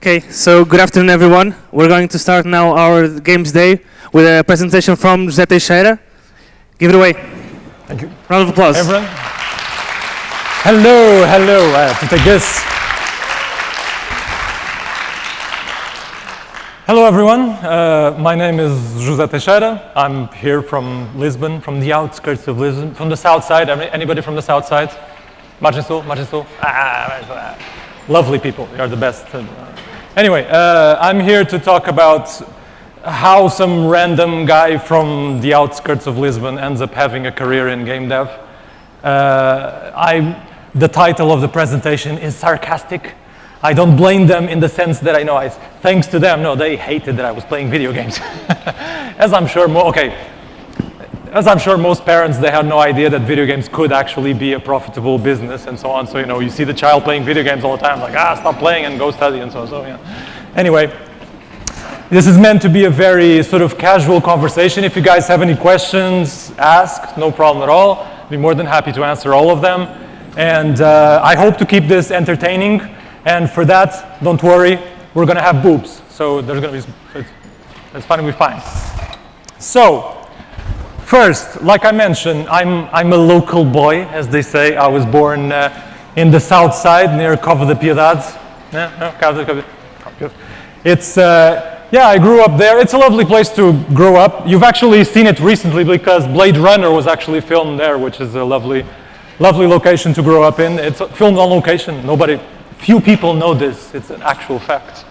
Okay, so good afternoon, everyone. We're going to start now our Games Day with a presentation from José Teixeira. Give it away. Thank you. Round of applause. Everyone. Hello. I have to take this. Hello, everyone. My name is José Teixeira. I'm here from Lisbon, from the outskirts of Lisbon, from the south side. Anybody from the south side? Margem Sul? Lovely people. You are the best. Anyway, I'm here to talk about how some random guy from the outskirts of Lisbon ends up having a career in game dev. The title of the presentation is sarcastic. I don't blame them in the sense that I know thanks to them. No, they hated that I was playing video games. As I'm sure most parents, they had no idea that video games could actually be a profitable business and so on. So, you see the child playing video games all the time, like, stop playing and go study and so on. So, yeah. Anyway, this is meant to be a very sort of casual conversation. If you guys have any questions, ask, no problem at all. I'll be more than happy to answer all of them. And I hope to keep this entertaining. And for that, don't worry, we're going to have boobs. So there's going to be, it's going to be fine. So, first, like I mentioned, I'm a local boy, as they say. I was born in the south side, near Cova de Piedade. I grew up there. It's a lovely place to grow up. You've actually seen it recently because Blade Runner was actually filmed there, which is a lovely location to grow up in. It's filmed on location. Few people know this. It's an actual fact.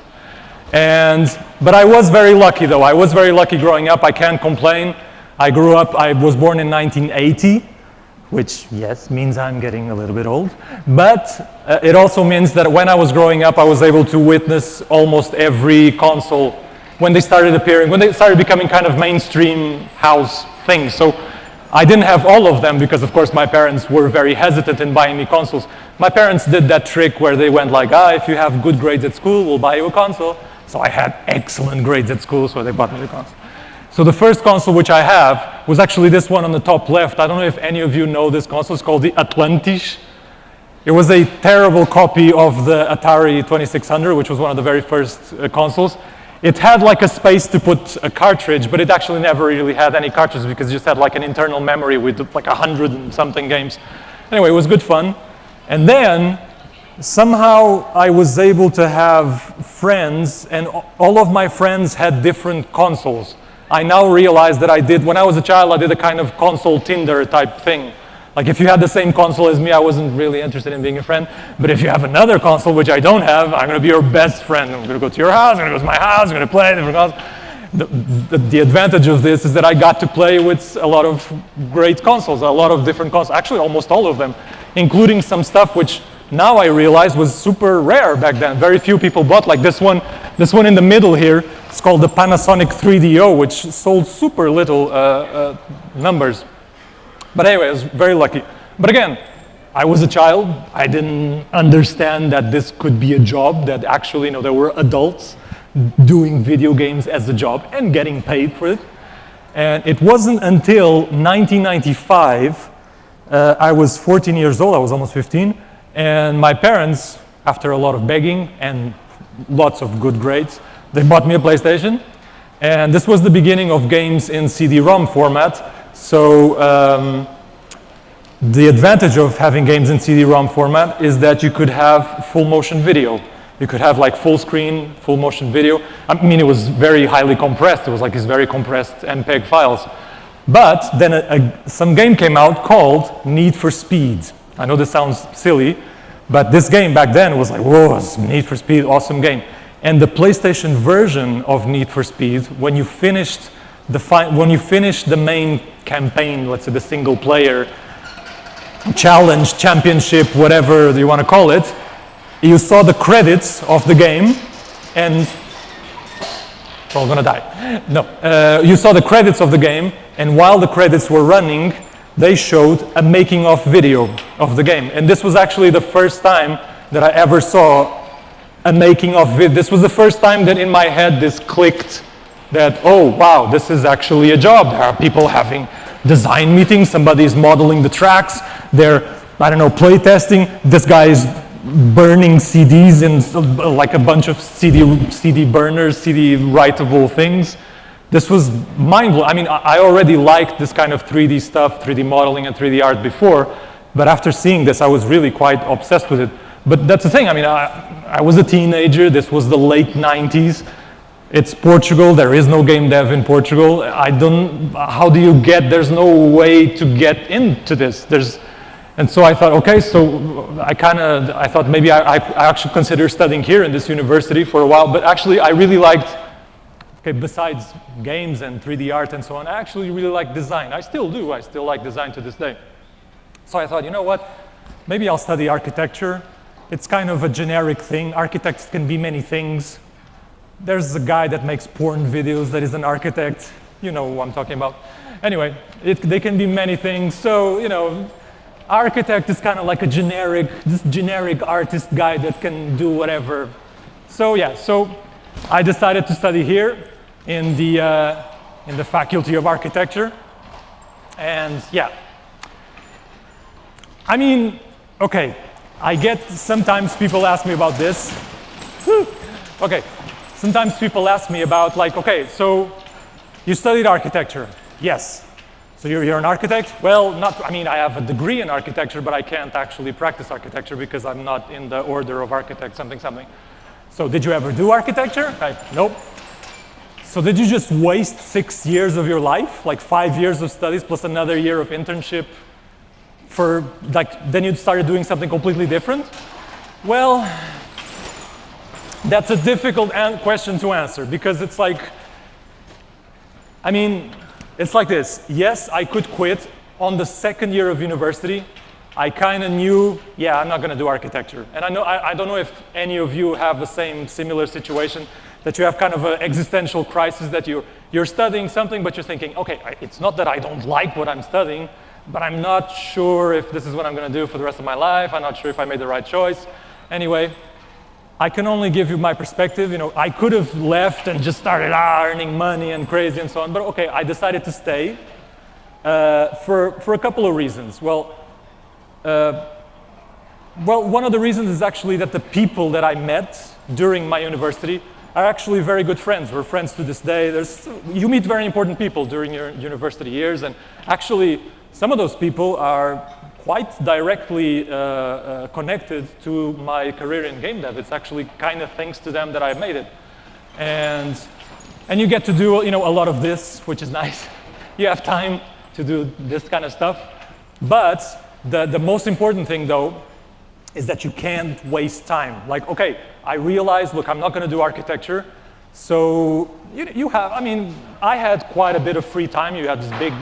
But I was very lucky, though. I was very lucky growing up. I can't complain. I was born in 1980, which, yes, means I'm getting a little bit old. But it also means that when I was growing up, I was able to witness almost every console when they started becoming kind of mainstream house things. So I didn't have all of them because, of course, my parents were very hesitant in buying me consoles. My parents did that trick where they went like, if you have good grades at school, we'll buy you a console. So I had excellent grades at school, so they bought me the console. So the first console which I have was actually this one on the top left. I don't know if any of you know this console. It's called the Atlantis. It was a terrible copy of the Atari 2600, which was one of the very first consoles. It had like a space to put a cartridge, but it actually never really had any cartridges because it just had like an internal memory with like 100 and something games. Anyway, it was good fun. And then somehow I was able to have friends, and all of my friends had different consoles. I now realize that when I was a child, I did a kind of console Tinder type thing. Like if you had the same console as me, I wasn't really interested in being a friend. But if you have another console, which I don't have, I'm going to be your best friend. I'm going to go to your house, I'm going to go to my house, I'm going to play different consoles. The advantage of this is that I got to play with a lot of great consoles, a lot of different consoles, actually almost all of them, including some stuff which now I realize was super rare back then. Very few people bought, like this one in the middle here. It's called the Panasonic 3DO, which sold super little numbers. But anyway, I was very lucky. But again, I was a child. I didn't understand that this could be a job, that actually, there were adults doing video games as a job and getting paid for it. And it wasn't until 1995, I was 14 years old, I was almost 15, and my parents, after a lot of begging and lots of good grades, they bought me a PlayStation. And this was the beginning of games in CD-ROM format. So the advantage of having games in CD-ROM format is that you could have full motion video. You could have like full screen, full motion video. I mean, it was very highly compressed. It was like these very compressed MPEG files. But then some game came out called Need for Speed. I know this sounds silly, but this game back then was like, whoa, Need for Speed, awesome game. And the PlayStation version of Need for Speed, when you finished the main campaign, let's say the single player challenge, championship, whatever you want to call it, you saw the credits of the game, and we're all gonna die. No, you saw the credits of the game, and while the credits were running, they showed a making-of video of the game. And this was actually the first time that I ever saw a making-of video. This was the first time that in my head this clicked, that, oh, wow, this is actually a job. There are people having design meetings, somebody's modeling the tracks, they're, play testing, this guy is burning CDs in like a bunch of CD burners, CD writable things. This was mind-blowing. I mean, I already liked this kind of 3D stuff, 3D modeling and 3D art before, but after seeing this, I was really quite obsessed with it. But that's the thing, I mean, I was a teenager, this was the late 90s. It's Portugal, there is no game dev in Portugal. How do you get, there's no way to get into this. And so I thought, okay, so I thought maybe I actually consider studying here in this university for a while, but actually I really liked, okay, besides games and 3D art and so on, I actually really like design. I still do, I still like design to this day. So I thought, you know what, maybe I'll study architecture. It's kind of a generic thing. Architects can be many things. There's a guy that makes porn videos that is an architect. You know who I'm talking about. Anyway, they can be many things. So, you know, architect is kind of like a generic artist guy that can do whatever. So yeah, so I decided to study here in the Faculty of Architecture. And yeah, I mean, okay, I get sometimes people ask me about this. Okay, sometimes people ask me about like, okay, so you studied architecture. Yes. So you're an architect? Well, I mean, I have a degree in architecture, but I can't actually practice architecture because I'm not in the order of architect something. So did you ever do architecture? Nope. So did you just waste 6 years of your life? Like 5 years of studies plus another year of internship for like, then you started doing something completely different? Well, that's a difficult question to answer because it's like, I mean, it's like this. Yes, I could quit on the second year of university. I kind of knew, yeah, I'm not going to do architecture. And I don't know if any of you have the same similar situation, that you have kind of an existential crisis that you're studying something, but you're thinking, okay, it's not that I don't like what I'm studying, but I'm not sure if this is what I'm going to do for the rest of my life. I'm not sure if I made the right choice. Anyway, I can only give you my perspective. You know, I could have left and just started earning money and crazy and so on. But okay, I decided to stay for a couple of reasons. Well, one of the reasons is actually that the people that I met during my university are actually very good friends. We're friends to this day. You meet very important people during your university years, and actually some of those people are quite directly connected to my career in game dev. It's actually kind of thanks to them that I made it. And you get to do, you know, a lot of this, which is nice. You have time to do this kind of stuff. But the most important thing, though, is that you can't waste time. Like, okay, I realized, look, I'm not going to do architecture. So you have, I mean, I had quite a bit of free time. You had this big,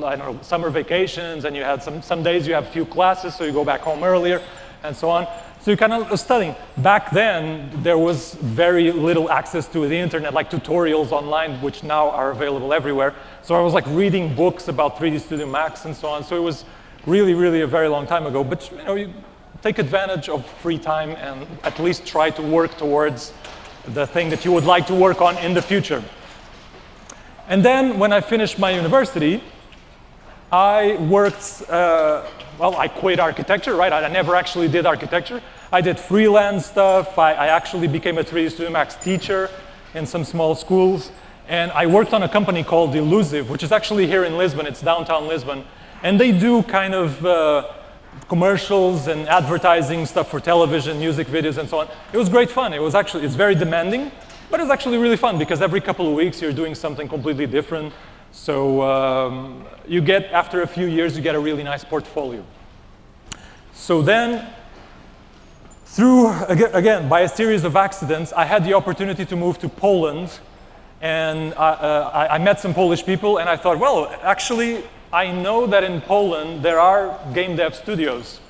I don't know, summer vacations, and you had some days you have few classes, so you go back home earlier, and so on. So you kind of studying. Back then, there was very little access to the internet, like tutorials online, which now are available everywhere. So I was like reading books about 3D Studio Max and so on. So it was really, really a very long time ago. But you know, you take advantage of free time and at least try to work towards the thing that you would like to work on in the future. And then when I finished my university, I worked, well, I quit architecture, right? I never actually did architecture. I did freelance stuff. I actually became a 3D Studio Max teacher in some small schools. And I worked on a company called Elusive, which is actually here in Lisbon. It's downtown Lisbon. And they do kind of commercials and advertising stuff for television, music videos, and so on. It was great fun. It's very demanding, but it's actually really fun because every couple of weeks you're doing something completely different. So you get, after a few years, you get a really nice portfolio. So then, through, again, by a series of accidents, I had the opportunity to move to Poland. And I met some Polish people, and I thought, well, actually, I know that in Poland there are game dev studios.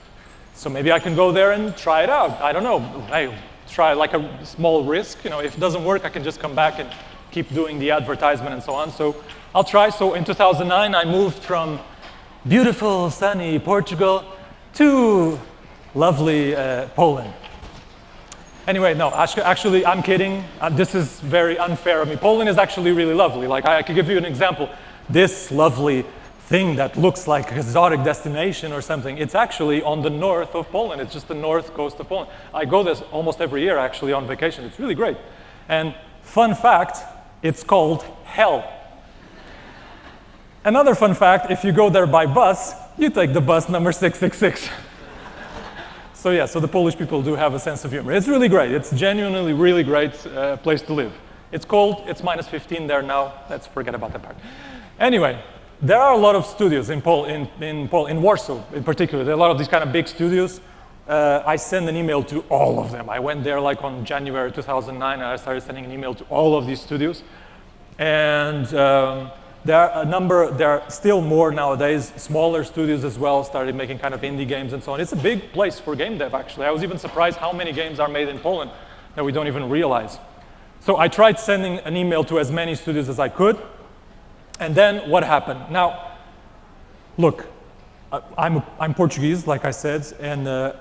So maybe I can go there and try it out. I don't know. I try like a small risk. You know, if it doesn't work, I can just come back and keep doing the advertisement and so on. So I'll try. So in 2009, I moved from beautiful, sunny Portugal to lovely Poland. Anyway, no, actually, I'm kidding. This is very unfair of me. Poland is actually really lovely. Like, I could give you an example. This lovely thing that looks like an exotic destination or something. It's actually on the north of Poland. It's just the north coast of Poland. I go there almost every year, actually, on vacation. It's really great. And fun fact, it's called hell. Another fun fact, if you go there by bus, you take the bus number 666. So yeah, so the Polish people do have a sense of humor. It's really great. It's genuinely really great place to live. It's cold. It's minus 15 there now. Let's forget about that part. Anyway, there are a lot of studios in Warsaw in particular. There are a lot of these kind of big studios. I send an email to all of them. I went there like on January 2009, and I started sending an email to all of these studios. And there are still more nowadays, smaller studios as well, started making kind of indie games and so on. It's a big place for game dev, actually. I was even surprised how many games are made in Poland that we don't even realize. So I tried sending an email to as many studios as I could. And then what happened? Now, look, I'm Portuguese, like I said, and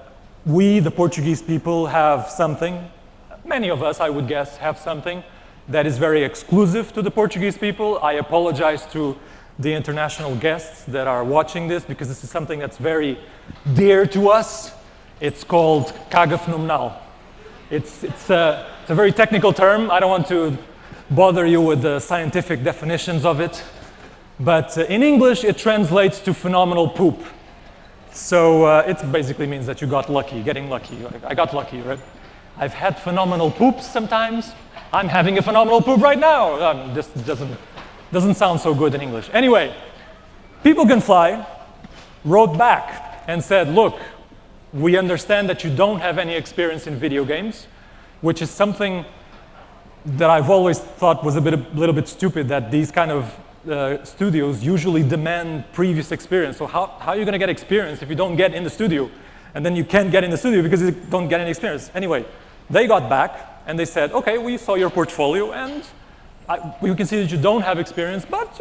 we, the Portuguese people, have something. Many of us, I would guess, have something that is very exclusive to the Portuguese people. I apologize to the international guests that are watching this, because this is something that's very dear to us. It's called caga fenomenal. It's a very technical term. I don't want to bother you with the scientific definitions of it. But in English, it translates to phenomenal poop. So it basically means that you got lucky, getting lucky. I got lucky, right? I've had phenomenal poops sometimes. I'm having a phenomenal poop right now. This doesn't sound so good in English. Anyway, People Can Fly wrote back and said, look, we understand that you don't have any experience in video games, which is something that I've always thought was a little bit stupid, that these kind of studios usually demand previous experience. So how are you going to get experience if you don't get in the studio? And then you can't get in the studio because you don't get any experience. Anyway, they got back and they said, okay, we saw your portfolio and we can see that you don't have experience, but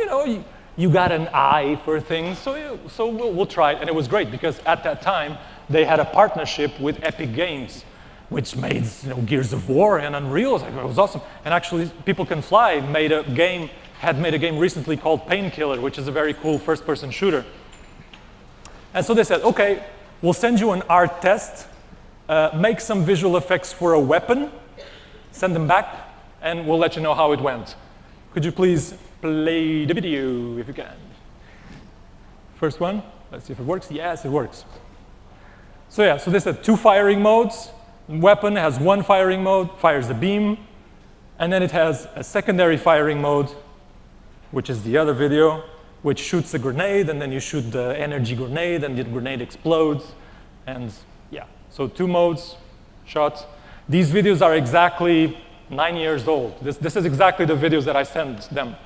you got an eye for things, so we'll try it. And it was great because at that time they had a partnership with Epic Games, which made Gears of War and Unreal. It was awesome. And actually, People Can Fly had made a game recently called Painkiller, which is a very cool first-person shooter. And so they said, okay, we'll send you an art test, make some visual effects for a weapon, send them back, and we'll let you know how it went. Could you please play the video if you can? First one, let's see if it works. Yes, it works. So yeah, so they said 2 firing modes. Weapon has 1 firing mode, fires the beam, and then it has a secondary firing mode, which is the other video, which shoots a grenade, and then you shoot the energy grenade, and the grenade explodes. And yeah, so 2 modes, shots. These videos are exactly 9 years old. This is exactly the videos that I sent them.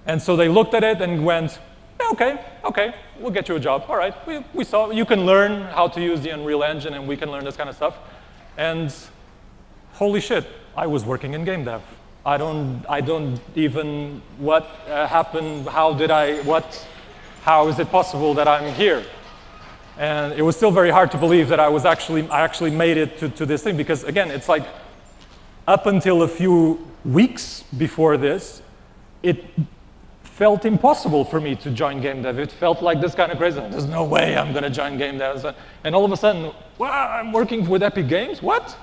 And so they looked at it and went, yeah, okay, we'll get you a job. All right, we saw you can learn how to use the Unreal Engine, and we can learn this kind of stuff. And holy shit, I was working in game dev. I don't even, what happened, how is it possible that I'm here? And it was still very hard to believe that I actually made it to this thing, because again, it's like up until a few weeks before this, it felt impossible for me to join game dev. It felt like this kind of crazy. There's no way I'm going to join game dev. And all of a sudden, wow, I'm working with Epic Games? What?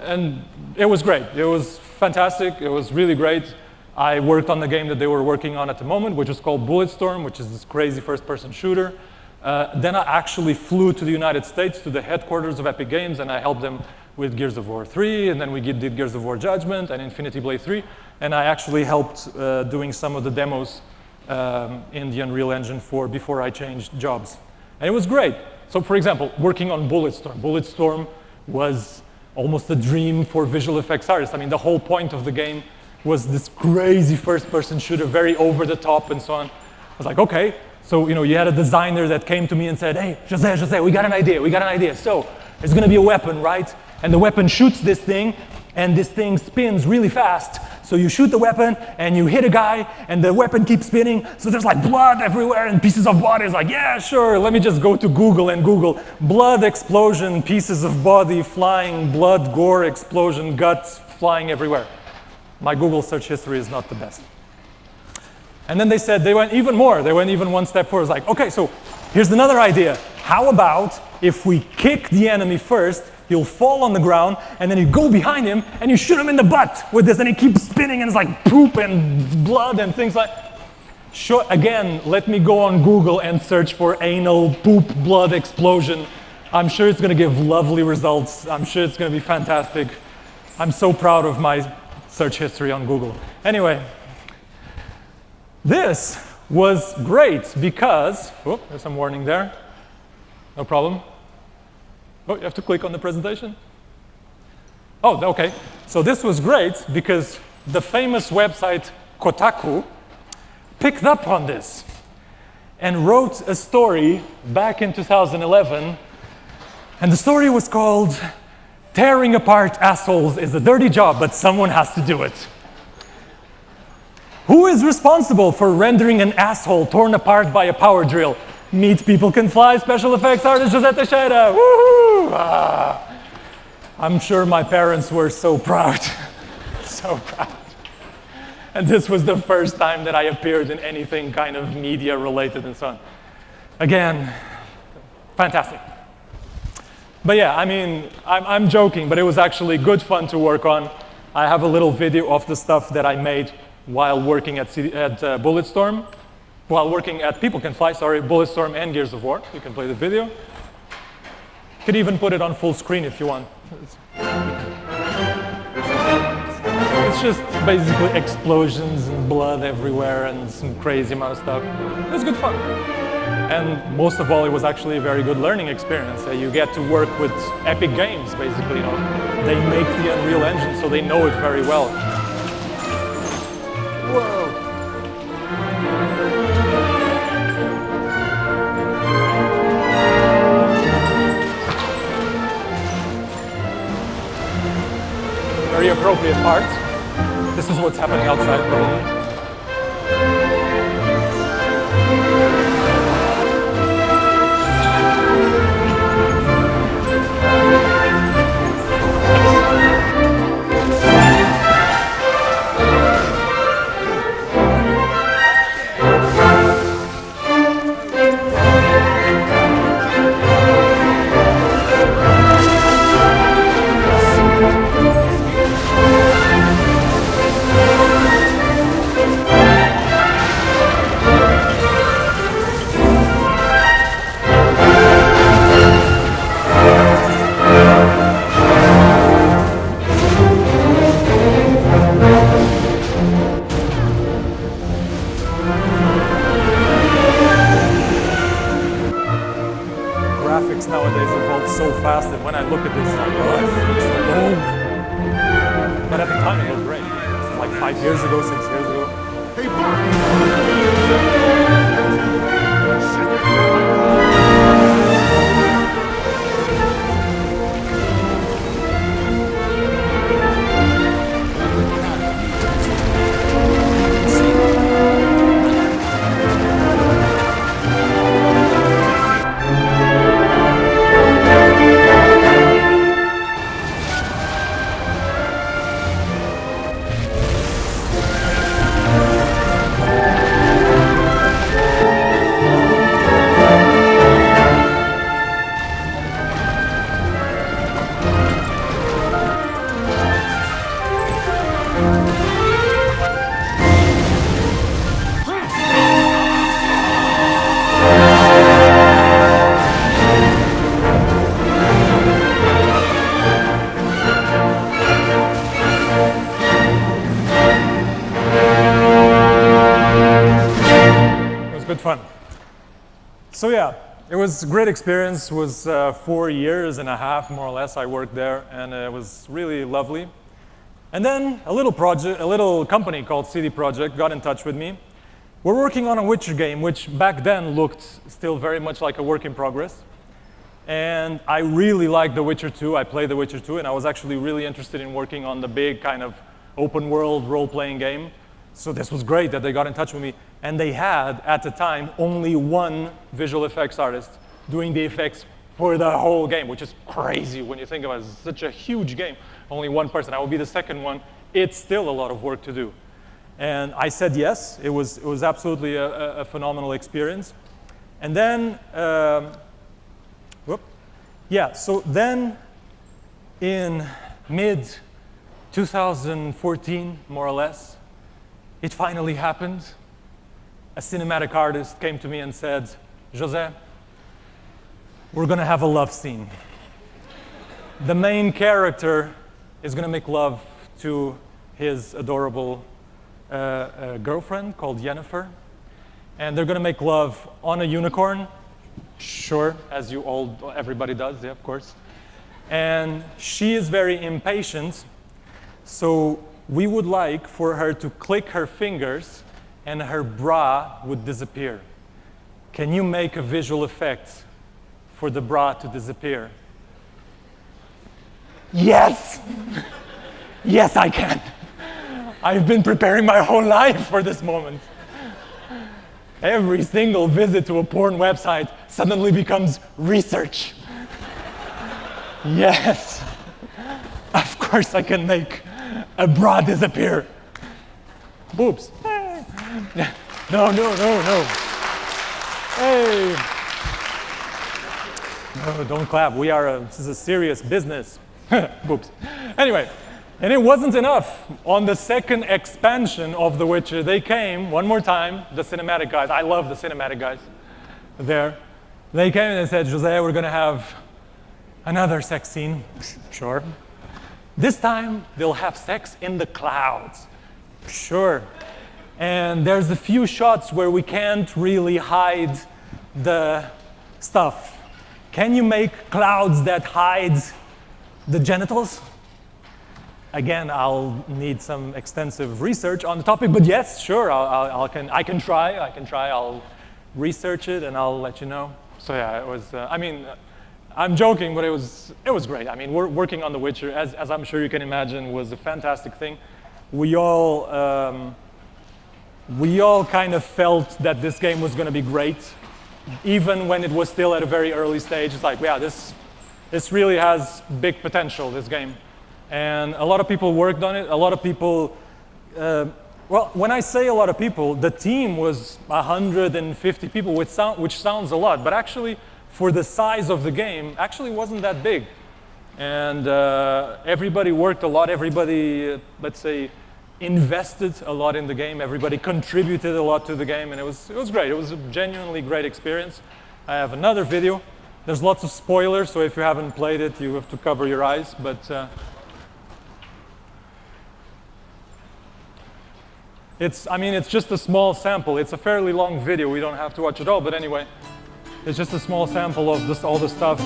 And it was great. It was fantastic. It was really great. I worked on the game that they were working on at the moment, which is called Bulletstorm, which is this crazy first-person shooter. Then I actually flew to the United States, to the headquarters of Epic Games, and I helped them with Gears of War 3, and then we did Gears of War Judgment and Infinity Blade 3, and I actually helped doing some of the demos in the Unreal Engine before I changed jobs. And it was great. So for example, working on Bulletstorm. Bulletstorm was almost a dream for visual effects artists. I mean, the whole point of the game was this crazy first-person shooter, very over the top and so on. I was like, okay. So, you had a designer that came to me and said, hey, José, we got an idea. So, there's going to be a weapon, right? And the weapon shoots this thing, and this thing spins really fast. So you shoot the weapon, and you hit a guy, and the weapon keeps spinning. So there's like blood everywhere, and pieces of body. It's like, yeah, sure, let me just go to Google and Google blood explosion, pieces of body flying, blood, gore, explosion, guts flying everywhere. My Google search history is not the best. And then they said, they went even more. They went even one step forward. It's like, okay, so here's another idea. How about if we kick the enemy first, he'll fall on the ground, and then you go behind him, and you shoot him in the butt with this, and he keeps spinning, and it's like poop and blood and things like. Sure, again, let me go on Google and search for anal poop blood explosion. I'm sure it's going to give lovely results. I'm sure it's going to be fantastic. I'm so proud of my search history on Google. Anyway, this was great because, oh, there's some warning there. No problem. Oh, you have to click on the presentation? Oh, okay. So this was great because the famous website Kotaku picked up on this and wrote a story back in 2011. And the story was called Tearing Apart Assholes is a Dirty Job, but Someone Has to Do It. Who is responsible for rendering an asshole torn apart by a power drill? Meet People Can Fly special effects artist José Teixeira. Woohoo! I'm sure my parents were so proud. So proud. And this was the first time that I appeared in anything kind of media related and so on. Again, fantastic. But yeah, I mean, I'm joking, but it was actually good fun to work on. I have a little video of the stuff that I made while working at Bulletstorm. While working at People Can Fly, sorry, Bulletstorm and Gears of War. You can play the video. Could even put it on full screen if you want. It's just basically explosions and blood everywhere and some crazy amount of stuff. It was good fun. And most of all, it was actually a very good learning experience. You get to work with Epic Games, basically. You know, they make the Unreal Engine, so they know it very well. Whoa. Very appropriate part. This is what's happening outside, probably. Nowadays evolve so fast that when I look at this, I'm like, oh, it's so old. But at the time, it looked great. It's like 5 years ago, 6 years ago. Hey, fun. So yeah, it was a great experience. It was 4 years and a half, more or less, I worked there, and it was really lovely. And then a little company called CD Projekt got in touch with me. We're working on a Witcher game, which back then looked still very much like a work in progress. And I really liked The Witcher 2. I played The Witcher 2, and I was actually really interested in working on the big kind of open world role-playing game. So this was great that they got in touch with me. And they had, at the time, only one visual effects artist doing the effects for the whole game, which is crazy when you think about it. It's such a huge game. Only one person. I will be the second one. It's still a lot of work to do. And I said yes. It was absolutely a phenomenal experience. And then, so then in mid-2014, more or less, it finally happened. A cinematic artist came to me and said, José, we're going to have a love scene. The main character is going to make love to his adorable girlfriend called Jennifer. And they're going to make love on a unicorn. Sure, as everybody does, yeah, of course. And she is very impatient, so we would like for her to click her fingers and her bra would disappear. Can you make a visual effect for the bra to disappear? Yes! Yes, I can. I've been preparing my whole life for this moment. Every single visit to a porn website suddenly becomes research. Yes, of course I can make a bra disappear. Boobs. No. Hey. No, don't clap. This is a serious business. Boobs. Anyway, and it wasn't enough. On the second expansion of The Witcher, they came one more time, the cinematic guys. I love the cinematic guys there. They came and they said, José, we're going to have another sex scene. Sure. This time, they'll have sex in the clouds. Sure. And there's a few shots where we can't really hide the stuff. Can you make clouds that hide the genitals? Again, I'll need some extensive research on the topic, but yes, sure, I can try. I'll research it and I'll let you know. So yeah, it was. I'm joking, but it was great. I mean, working on The Witcher, as I'm sure you can imagine, was a fantastic thing. We all kind of felt that this game was going to be great, even when it was still at a very early stage. It's like, yeah, this really has big potential, this game. And a lot of people worked on it. A lot of people, well, when I say a lot of people, the team was 150 people, which sounds a lot, but actually, for the size of the game, actually wasn't that big. And everybody worked a lot. Everybody, let's say, invested a lot in the game. Everybody contributed a lot to the game, and it was great. It was a genuinely great experience. I have another video. There's lots of spoilers, so if you haven't played it, you have to cover your eyes. But it's just a small sample. It's a fairly long video. We don't have to watch it all, but anyway, it's just a small sample of just all the stuff.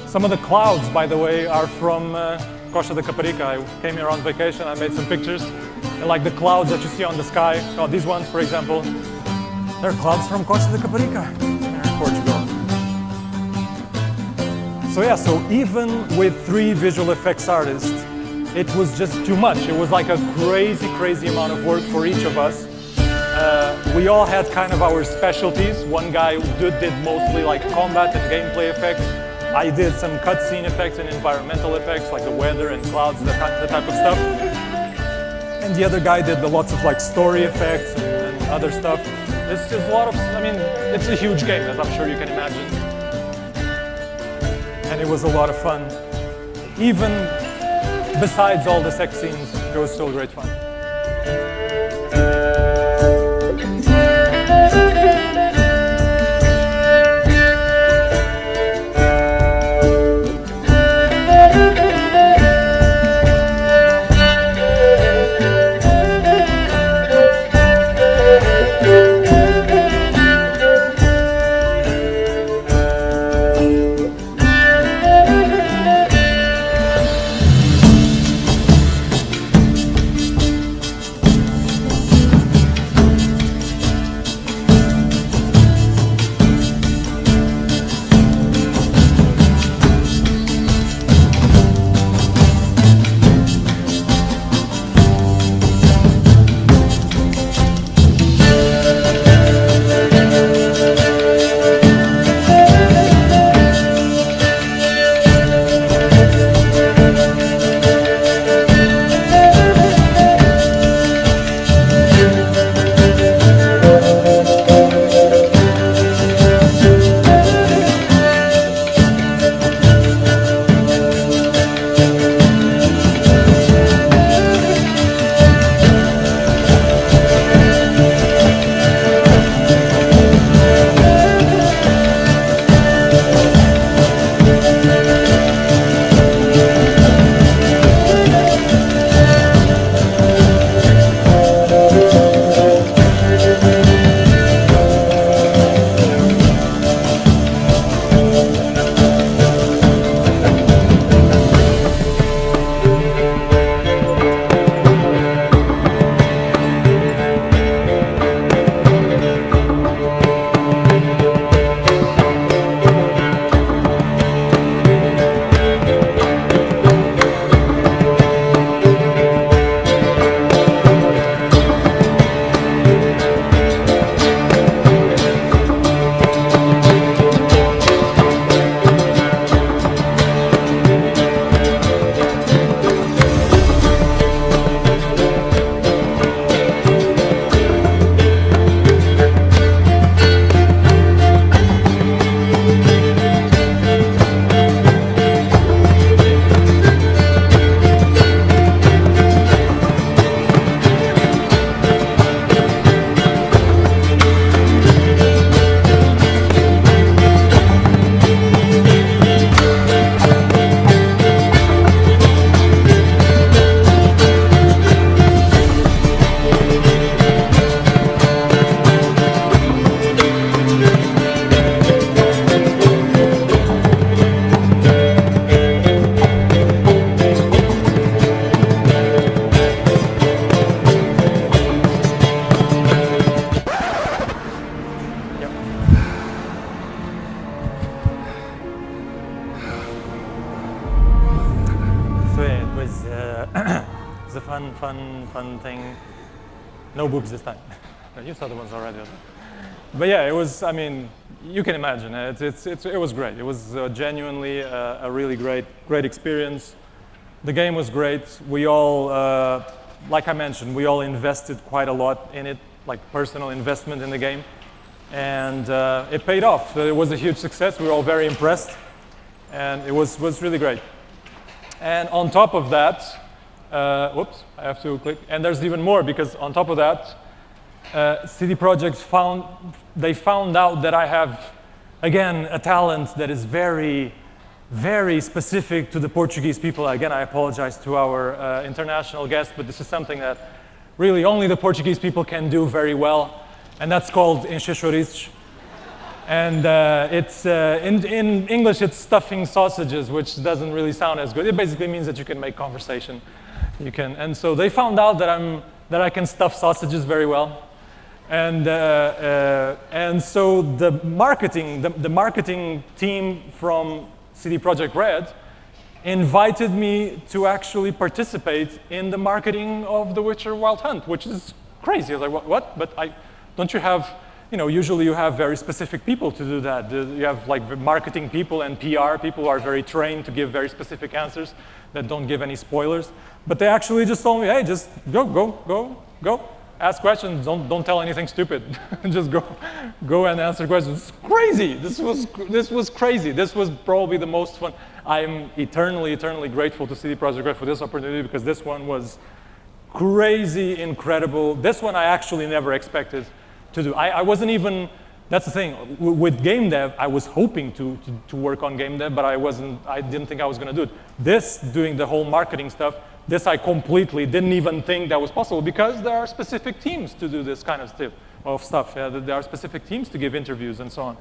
Some of the clouds, by the way, are from Costa de Caparica. I came here on vacation. I made some pictures. And like the clouds that you see on the sky, these ones, for example, they're clouds from Costa de Caparica in Portugal. So yeah, so even with 3 visual effects artists, it was just too much. It was like a crazy amount of work for each of us. We all had kind of our specialties. One guy did mostly like combat and gameplay effects. I did some cutscene effects and environmental effects, like the weather and clouds, the type of stuff. And the other guy did lots of like story effects and other stuff. It's a lot of, it's a huge game, as I'm sure you can imagine. And it was a lot of fun. Even besides all the sex scenes, it was still great fun. fun thing. No boobs this time. You saw the ones already. But yeah, it was, I mean, you can imagine, it was great. It was genuinely a really great experience. The game was great. We all, like I mentioned, we all invested quite a lot in it, like personal investment in the game. And it paid off. It was a huge success. We were all very impressed. And it was really great. And on top of that, whoops, I have to click. And there's even more, because on top of that, CD Projekt found out that I have, again, a talent that is very, very specific to the Portuguese people. Again, I apologize to our international guests, but this is something that really only the Portuguese people can do very well, and that's called encher chouriços. And it's in English, it's stuffing sausages, which doesn't really sound as good. It basically means that you can make conversation. And so they found out that I can stuff sausages very well. And so the marketing team from CD Projekt Red invited me to actually participate in the marketing of The Witcher Wild Hunt, which is crazy. I was like, what? But don't you have, usually you have very specific people to do that. You have like marketing people and PR people who are very trained to give very specific answers that don't give any spoilers. But they actually just told me, hey, just go. Ask questions, don't tell anything stupid. Just go and answer questions. It's crazy. This was crazy. This was probably the most fun. I'm eternally grateful to CD Projekt Red for this opportunity, because this one was crazy, incredible. This one I actually never expected to do. I wasn't even, that's the thing, with game dev, I was hoping to work on game dev, but I didn't think I was gonna do it. This, doing the whole marketing stuff, this I completely didn't even think that was possible, because there are specific teams to do this kind of stuff. Yeah, there are specific teams to give interviews and so on.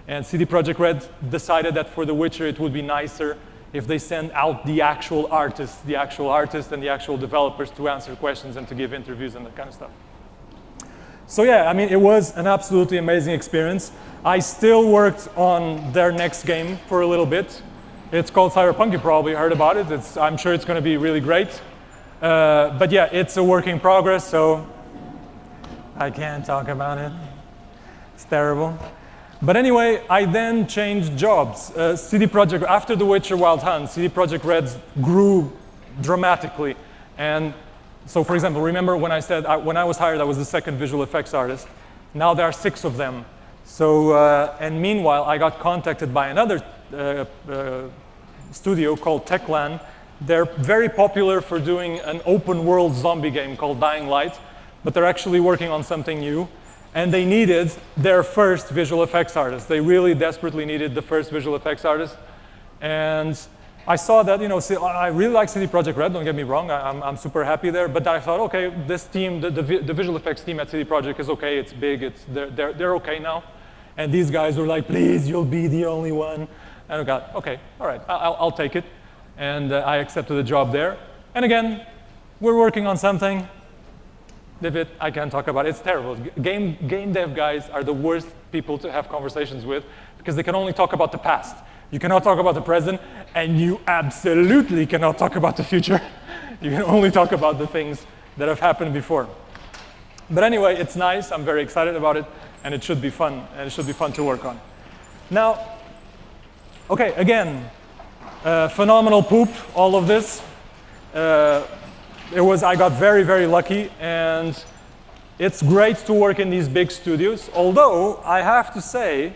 And CD Projekt Red decided that for The Witcher it would be nicer if they send out the actual artists and the actual developers to answer questions and to give interviews and that kind of stuff. So yeah, I mean, it was an absolutely amazing experience. I still worked on their next game for a little bit. It's called Cyberpunk. You probably heard about it. I'm sure it's going to be really great. But yeah, it's a work in progress, so I can't talk about it. It's terrible. But anyway, I then changed jobs. CD Projekt, after The Witcher Wild Hunt, CD Projekt Red grew dramatically. And so, for example, remember when I said when I was hired, I was the second visual effects artist. Now there are 6 of them. So, and meanwhile, I got contacted by another studio called Techland. They're very popular for doing an open world zombie game called Dying Light, but they're actually working on something new. And they needed their first visual effects artist. They really desperately needed the first visual effects artist. And I saw that, I really like CD Projekt Red, don't get me wrong, I'm super happy there, but I thought, okay, this team, the visual effects team at CD Projekt is okay, it's big, they're okay now. And these guys were like, please, you'll be the only one. And I got, okay, all right, I'll take it. And I accepted the job there. And again, we're working on something. David, I can't talk about it. It's terrible. Game dev guys are the worst people to have conversations with, because they can only talk about the past. You cannot talk about the present, and you absolutely cannot talk about the future. You can only talk about the things that have happened before. But anyway, it's nice. I'm very excited about it, and it should be fun, and it should be fun to work on. Now, okay, again, phenomenal poop, all of this. I got very, very lucky, and it's great to work in these big studios. Although, I have to say,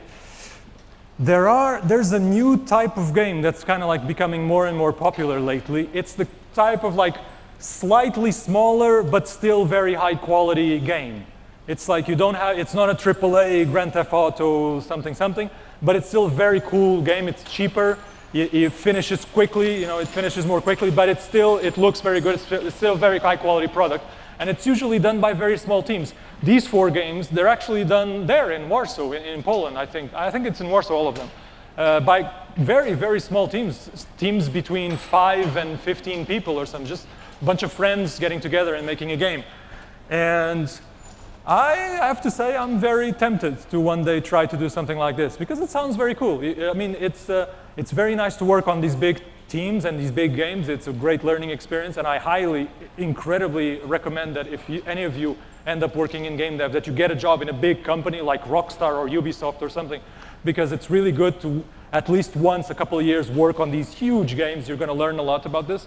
there's a new type of game that's kind of like becoming more and more popular lately. It's the type of like slightly smaller, but still very high quality game. It's like it's not a AAA Grand Theft Auto something, but it's still a very cool game. It's cheaper. It finishes quickly, it finishes more quickly, but it looks very good. It's still a very high quality product. And it's usually done by very small teams. These 4 games, they're actually done there in Warsaw, in Poland, I think. I think it's in Warsaw, all of them. By very, very small teams between 5 and 15 people or some, just a bunch of friends getting together and making a game. And I have to say I'm very tempted to one day try to do something like this because it sounds very cool. I mean, it's very nice to work on these big teams and these big games. It's a great learning experience, and I highly, incredibly recommend that if any of you end up working in game dev, that you get a job in a big company like Rockstar or Ubisoft or something, because it's really good to at least once a couple of years work on these huge games. You're going to learn a lot about this.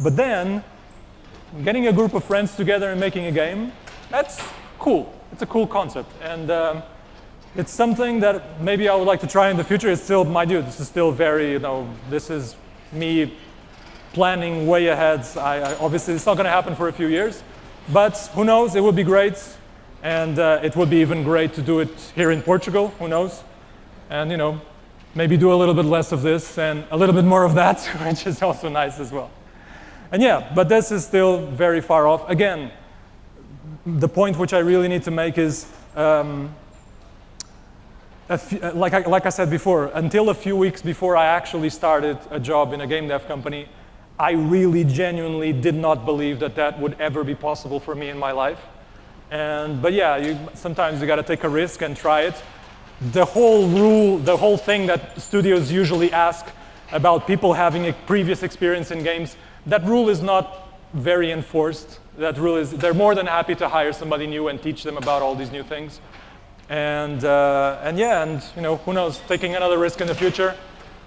But then, getting a group of friends together and making a game, that's cool. It's a cool concept. And it's something that maybe I would like to try in the future. It's still, mind you, this is still very, this is me planning way ahead. Obviously, it's not going to happen for a few years. But who knows? It would be great. And it would be even great to do it here in Portugal. Who knows? And, maybe do a little bit less of this and a little bit more of that, which is also nice as well. And yeah, but this is still very far off. Again, the point which I really need to make is, like I said before, until a few weeks before I actually started a job in a game dev company, I really genuinely did not believe that that would ever be possible for me in my life. But yeah, sometimes you got to take a risk and try it. The whole thing that studios usually ask about people having a previous experience in games, that rule is not very enforced. That rule is, they're more than happy to hire somebody new and teach them about all these new things. And who knows, taking another risk in the future,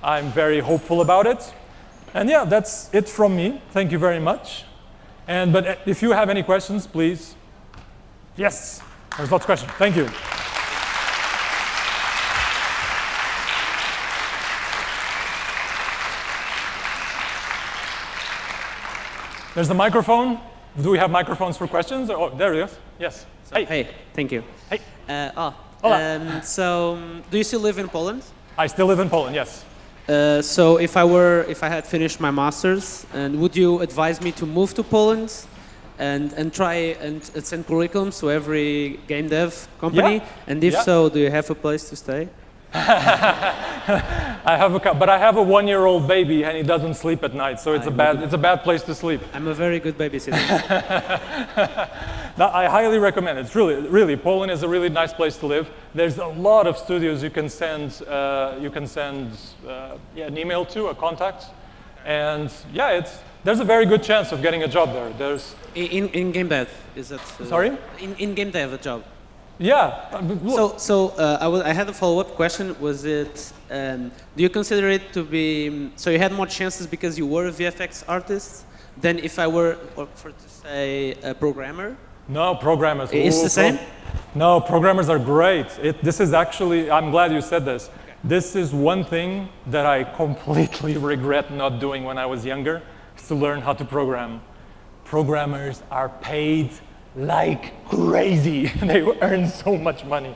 I'm very hopeful about it. And yeah, that's it from me. Thank you very much. But if you have any questions, please. Yes, there's lots of questions. Thank you. There's the microphone. Do we have microphones for questions? Oh, there it is. Yes. So, hey, thank you. Hey. So, do you still live in Poland? I still live in Poland, yes. So if I had finished my master's, and would you advise me to move to Poland and try and send curriculums to every game dev company? Yeah. And if so, do you have a place to stay? I have a 1-year-old baby and he doesn't sleep at night, so it's a bad place to sleep. I'm a very good babysitter. I highly recommend it. It's really, Poland is a really nice place to live. There's a lot of studios you can send an email to, a contact, and yeah, there's a very good chance of getting a job there. There's in game dev, is that sorry? In game dev, a job. Yeah. I had a follow-up question. Was it? Do you consider it to be? So you had more chances because you were a VFX artist than if I were, to say, a programmer? No, programmers. It's the same? No, programmers are great. This is actually, I'm glad you said this. Okay. This is one thing that I completely regret not doing when I was younger, is to learn how to program. Programmers are paid like crazy. They earn so much money.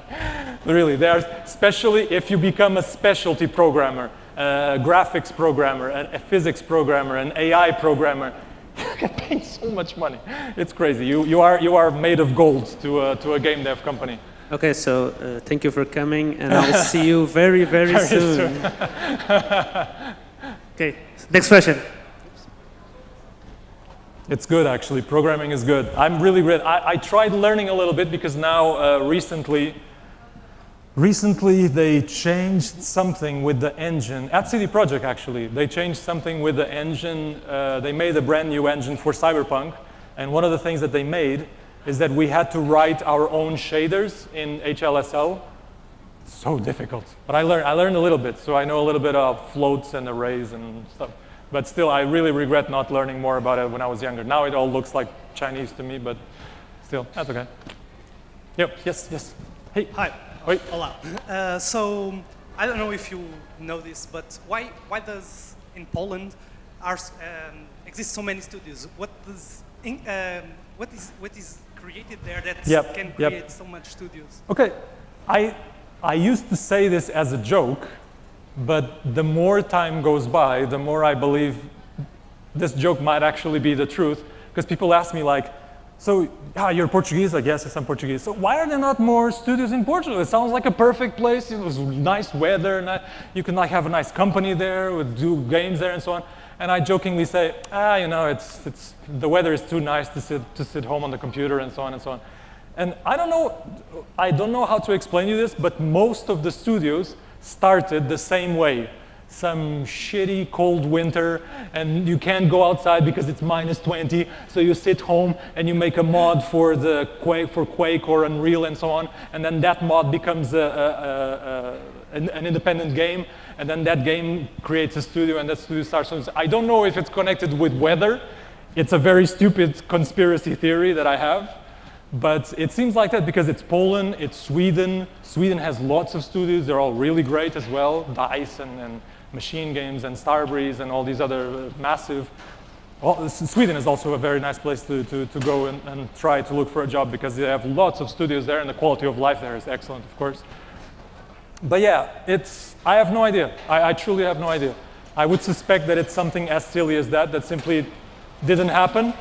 Really, especially if you become a specialty programmer, a graphics programmer, a physics programmer, an AI programmer. You get paid so much money. It's crazy. You are made of gold to a game dev company. Okay, so thank you for coming, and I'll see you very, very soon. Okay, next question. It's good, actually. Programming is good. I'm really great. I tried learning a little bit because now recently they changed something with the engine. At CD Projekt, actually, they changed something with the engine. They made a brand new engine for Cyberpunk. And one of the things that they made is that we had to write our own shaders in HLSL. So difficult. But I learned a little bit, so I know a little bit of floats and arrays and stuff. But still, I really regret not learning more about it when I was younger. Now it all looks like Chinese to me, but still, that's okay. Yep, yes. Hey. Hi. Wait. Hola. So, I don't know if you know this, but why does in Poland exist so many studios? What is created there that can create so much studios? Okay, I used to say this as a joke, but the more time goes by, the more I believe this joke might actually be the truth, because people ask me like, so, you're Portuguese? I guess I'm Portuguese. So why are there not more studios in Portugal? It sounds like a perfect place. It was nice weather, and you can like have a nice company there, do games there, and so on. And I jokingly say, it's the weather is too nice to sit home on the computer, and so on and so on. And I don't know how to explain you this, but most of the studios started the same way. Some shitty cold winter, and you can't go outside because it's -20, so you sit home and you make a mod for the Quake or Unreal and so on, and then that mod becomes an independent game, and then that game creates a studio, and that studio starts. So I don't know if it's connected with weather. It's a very stupid conspiracy theory that I have, but it seems like that because it's Poland, it's Sweden. Sweden has lots of studios. They're all really great as well, DICE and Machine Games and Starbreeze and all these other massive. Well, Sweden is also a very nice place to go and try to look for a job because they have lots of studios there and the quality of life there is excellent, of course. But yeah, I have no idea. I truly have no idea. I would suspect that it's something as silly as that simply didn't happen.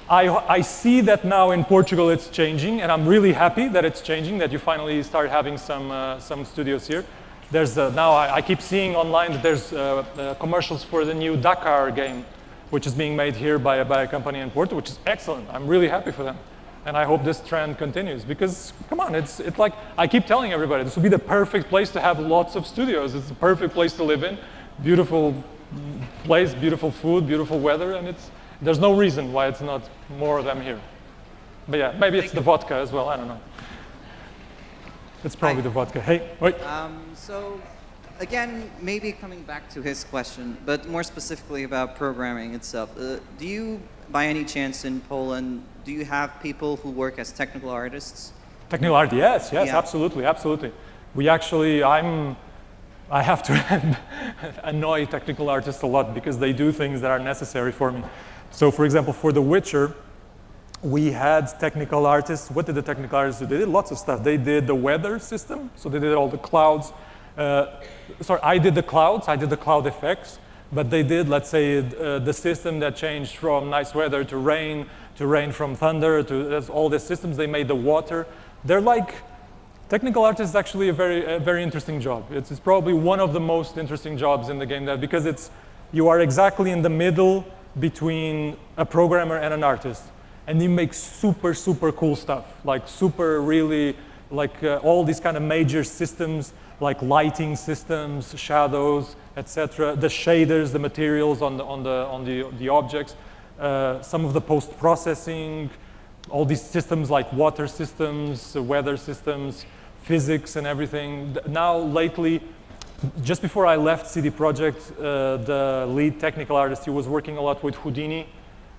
I see that now in Portugal it's changing, and I'm really happy that it's changing, that you finally start having some studios here. There's now I keep seeing online that there's commercials for the new Dakar game, which is being made here by a company in Porto, which is excellent. I'm really happy for them. And I hope this trend continues because, come on, it's like I keep telling everybody, this would be the perfect place to have lots of studios. It's the perfect place to live in. Beautiful place, beautiful food, beautiful weather, and there's no reason why it's not more of them here. But yeah, maybe it's the vodka as well, I don't know. It's probably the vodka. Hey, wait. So, again, maybe coming back to his question, but more specifically about programming itself. Do you, by any chance in Poland, do you have people who work as technical artists? Technical art, yes, Yeah. absolutely. We actually, I have to annoy technical artists a lot because they do things that are necessary for me. So, for example, for The Witcher, we had technical artists. What did the technical artists do? They did lots of stuff. They did the weather system, so they did all the clouds. I did the clouds, I did the cloud effects, but they did, let's say, the system that changed from nice weather to rain from thunder, all the systems. They made the water. They're like, technical artists is actually a very interesting job. It's probably one of the most interesting jobs in the game dev because you are exactly in the middle between a programmer and an artist. And you make super, super cool stuff, like super really, like all these kind of major systems, like lighting systems, shadows, etc. The shaders, the materials on the objects, some of the post-processing, all these systems like water systems, weather systems, physics and everything. Now lately, just before I left CD Projekt, the lead technical artist, he was working a lot with Houdini,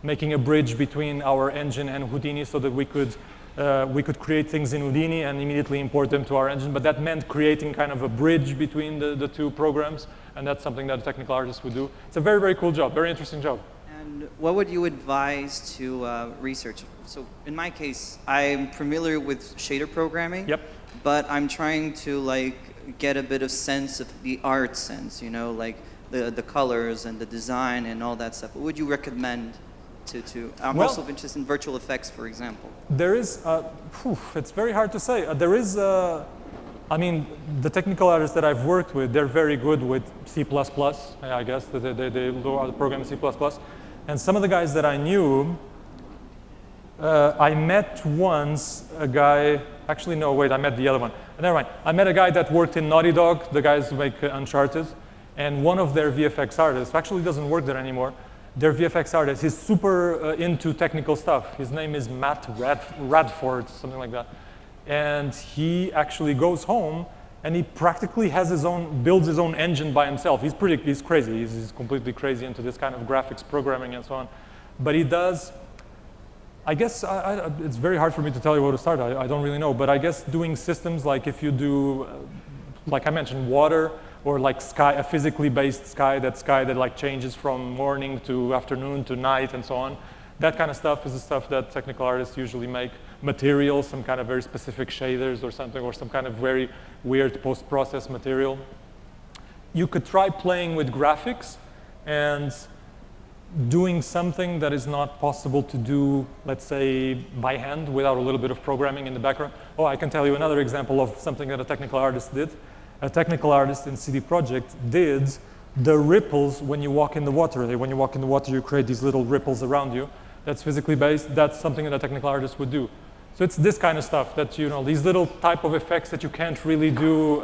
making a bridge between our engine and Houdini so that we could create things in Houdini and immediately import them to our engine. But that meant creating kind of a bridge between the two programs, and that's something that a technical artist would do. It's a very, very cool job, very interesting job. And what would you advise to research? So in my case, I'm familiar with shader programming. Yep. But I'm trying to get a bit of sense of the art sense, like the colors and the design and all that stuff. What would you recommend to I'm also interested in virtual effects, for example. There is, it's very hard to say. There is, the technical artists that I've worked with, they're very good with C++, I guess. They program C++. And some of the guys that I knew, I met once a guy, actually no, wait, I met the other one. Never mind. I met a guy that worked in Naughty Dog, the guys who make Uncharted, and one of their VFX artists, actually doesn't work there anymore, their VFX artist, he's super into technical stuff. His name is Matt Radford, something like that. And he actually goes home and he practically has builds his own engine by himself. He's crazy. He's completely crazy into this kind of graphics programming and so on. But he does, I guess, it's very hard for me to tell you where to start. I don't really know. But I guess doing systems like if you do, like I mentioned, water, or like sky, a physically based sky that like changes from morning to afternoon to night and so on. That kind of stuff is the stuff that technical artists usually make. Materials, some kind of very specific shaders or something, or some kind of very weird post-process material. You could try playing with graphics and doing something that is not possible to do, let's say, by hand without a little bit of programming in the background. Oh, I can tell you another example of something that a technical artist did. A technical artist in CD Projekt did the ripples when you walk in the water. When you walk in the water, you create these little ripples around you. That's physically based. That's something that a technical artist would do. So it's this kind of stuff that, you know, these little type of effects that you can't really do,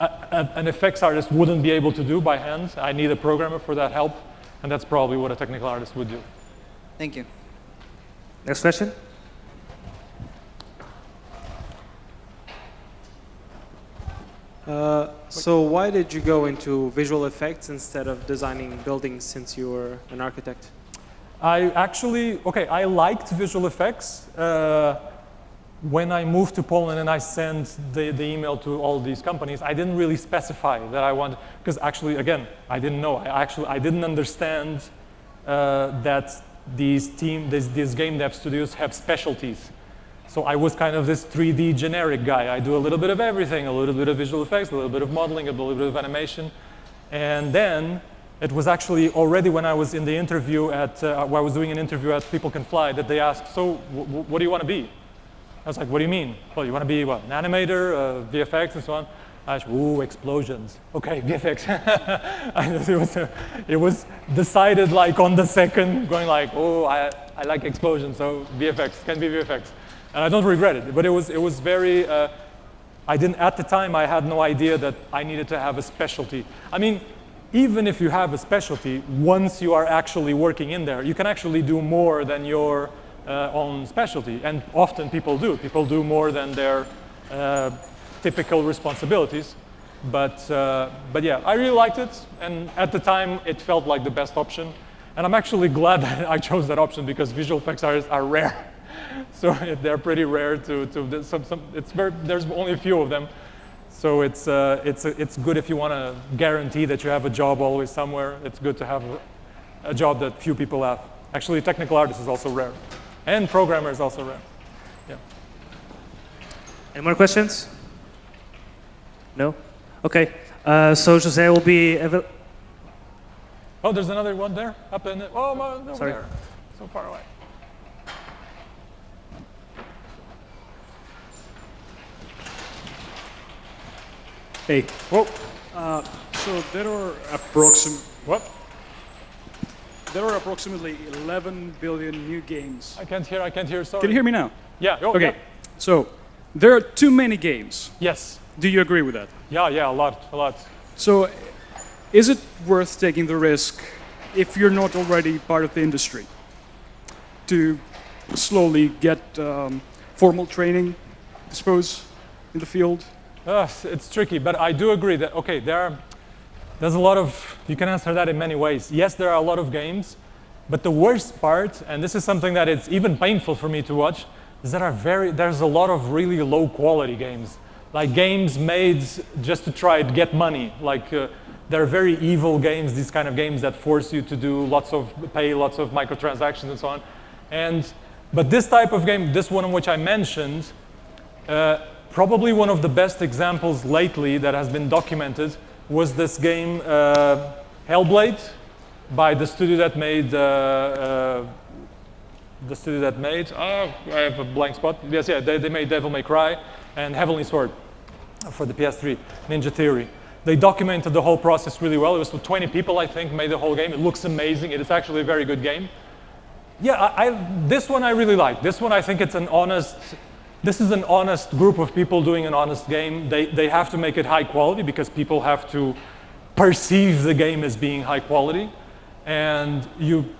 an effects artist wouldn't be able to do by hand. I need a programmer for that help, and that's probably what a technical artist would do. Thank you. Next question. So why did you go into visual effects instead of designing buildings since you were an architect? I actually, I liked visual effects. When I moved to Poland and I sent the email to all these companies, I didn't really specify that I wanted, because actually, again, I didn't know. I didn't understand that these game dev studios have specialties. So I was kind of this 3D generic guy. I do a little bit of everything, a little bit of visual effects, a little bit of modeling, a little bit of animation. And then it was actually already when I was in the interview at, I was doing an interview at People Can Fly, that they asked, so what do you want to be? I was like, what do you mean? Well, you want to be what, an animator, VFX and so on? I said, ooh, explosions. Okay, VFX. It was decided like on the second, going like, oh, I like explosions, so VFX, can be VFX. And I don't regret it, but it was very, at the time I had no idea that I needed to have a specialty. I mean, even if you have a specialty, once you are actually working in there, you can actually do more than your own specialty. And often people do. People do more than their typical responsibilities. But yeah, I really liked it. And at the time, it felt like the best option. And I'm actually glad that I chose that option because visual effects artists are rare. So they're pretty rare there's only a few of them. So it's good if you want to guarantee that you have a job always somewhere. It's good to have a job that few people have. Actually, technical artist is also rare. And programmer is also rare. Yeah. Any more questions? No? Okay. So Jose will be... Oh, there's another one there? Up in the... Oh, over Sorry. there. So far away. Hey, Whoa. so there are approximately 11 billion new games. I can't hear, sorry. Can you hear me now? Yeah. Oh, Okay, yeah. so there are too many games. Yes. Do you agree with that? Yeah, a lot. So is it worth taking the risk, if you're not already part of the industry, to slowly get formal training, I suppose, in the field? It's tricky, but I do agree that, okay, there's a lot of, you can answer that in many ways. Yes, there are a lot of games, but the worst part, and this is something that it's even painful for me to watch, is that there's a lot of really low quality games. Like games made just to try to get money. Like they're very evil games, these kind of games that force you to pay lots of microtransactions and so on. But this type of game, this one which I mentioned, probably one of the best examples lately that has been documented was this game Hellblade by the studio that made I have a blank spot. Yes, yeah, they made Devil May Cry and Heavenly Sword for the PS3, Ninja Theory. They documented the whole process really well. It was 20 people, I think, made the whole game. It looks amazing. It is actually a very good game. Yeah, this one I really like. This one I think it's this is an honest group of people doing an honest game. They have to make it high quality because people have to perceive the game as being high quality. And you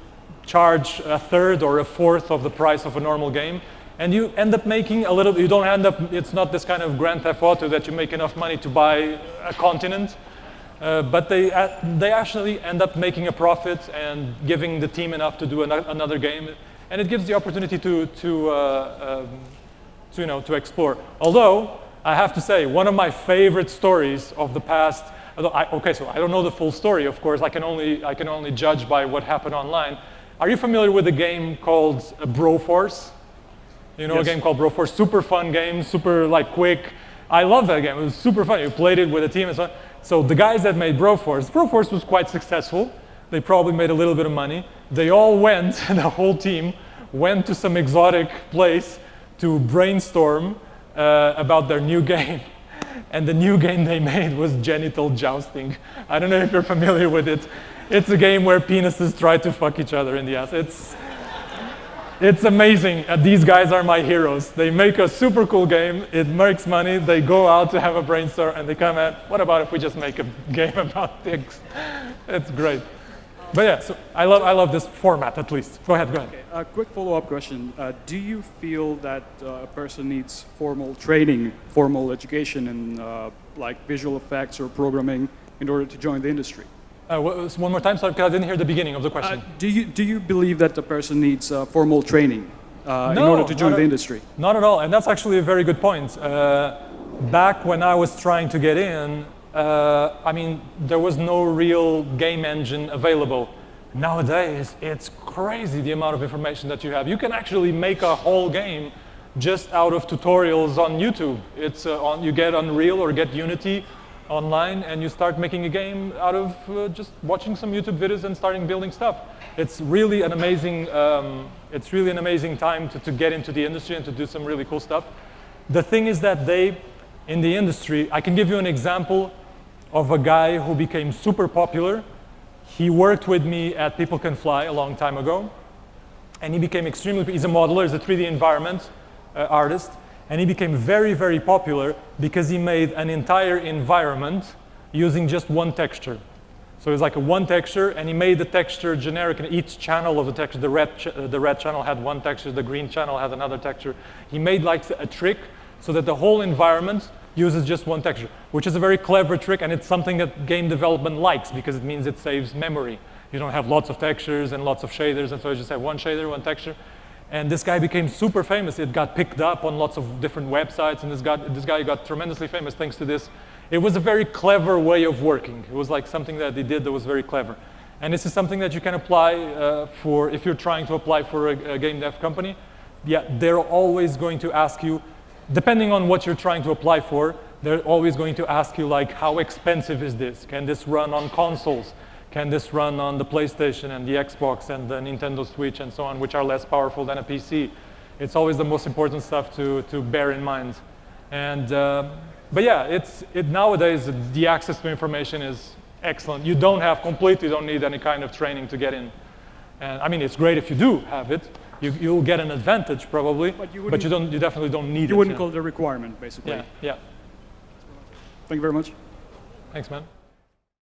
charge a third or a fourth of the price of a normal game. And you end up making a little, it's not this kind of Grand Theft Auto that you make enough money to buy a continent. But they actually end up making a profit and giving the team enough to do another game. And it gives the opportunity to explore. Although, I have to say, one of my favorite stories of the past, so I don't know the full story, of course, I can only judge by what happened online. Are you familiar with a game called Broforce? You know, Yes. A game called Broforce, super fun game, super quick. I love that game, it was super fun. You played it with a team and so on. So the guys that made Broforce was quite successful. They probably made a little bit of money. They all went, the whole team, went to some exotic place to brainstorm about their new game. And the new game they made was genital jousting. I don't know if you're familiar with it. It's a game where penises try to fuck each other in the ass. It's amazing. These guys are my heroes. They make a super cool game. It makes money. They go out to have a brainstorm, and they come at, what about if we just make a game about pigs? It's great. But yeah, so I love this format at least. Go ahead. Okay, a quick follow-up question. Do you feel that a person needs formal training, formal education in like visual effects or programming in order to join the industry? One more time, sorry, because I didn't hear the beginning of the question. Do you believe that the person needs formal training in order to join the industry? Not at all, and that's actually a very good point. Back when I was trying to get in, I mean, there was no real game engine available. Nowadays, it's crazy the amount of information that you have. You can actually make a whole game just out of tutorials on YouTube. It's you get Unreal or get Unity online, and you start making a game out of just watching some YouTube videos and starting building stuff. It's really an amazing, time to get into the industry and to do some really cool stuff. The thing is that in the industry, I can give you an example of a guy who became super popular. He worked with me at People Can Fly a long time ago, and he became he's a modeler, he's a 3D environment artist, and he became very, very popular because he made an entire environment using just one texture. So it was like one texture, and he made the texture generic, and each channel of the texture, the red channel had one texture, the green channel had another texture. He made like a trick so that the whole environment uses just one texture, which is a very clever trick, and it's something that game development likes because it means it saves memory. You don't have lots of textures and lots of shaders, and so you just have one shader, one texture. And this guy became super famous. It got picked up on lots of different websites, and this guy got tremendously famous thanks to this. It was a very clever way of working. It was like something that he did that was very clever. And this is something that you can apply if you're trying to apply for a game dev company. Yeah, they're always going to ask you, depending on what you're trying to apply for, they're always going to ask you, like, how expensive is this? Can this run on consoles? Can this run on the PlayStation and the Xbox and the Nintendo Switch and so on, which are less powerful than a PC? It's always the most important stuff to bear in mind. And, but yeah, nowadays, the access to information is excellent. You completely don't need any kind of training to get in. And I mean, it's great if you do have it. You'll get an advantage probably, but you definitely don't need it. You wouldn't call it a requirement, basically. Yeah. Thank you very much. Thanks, man.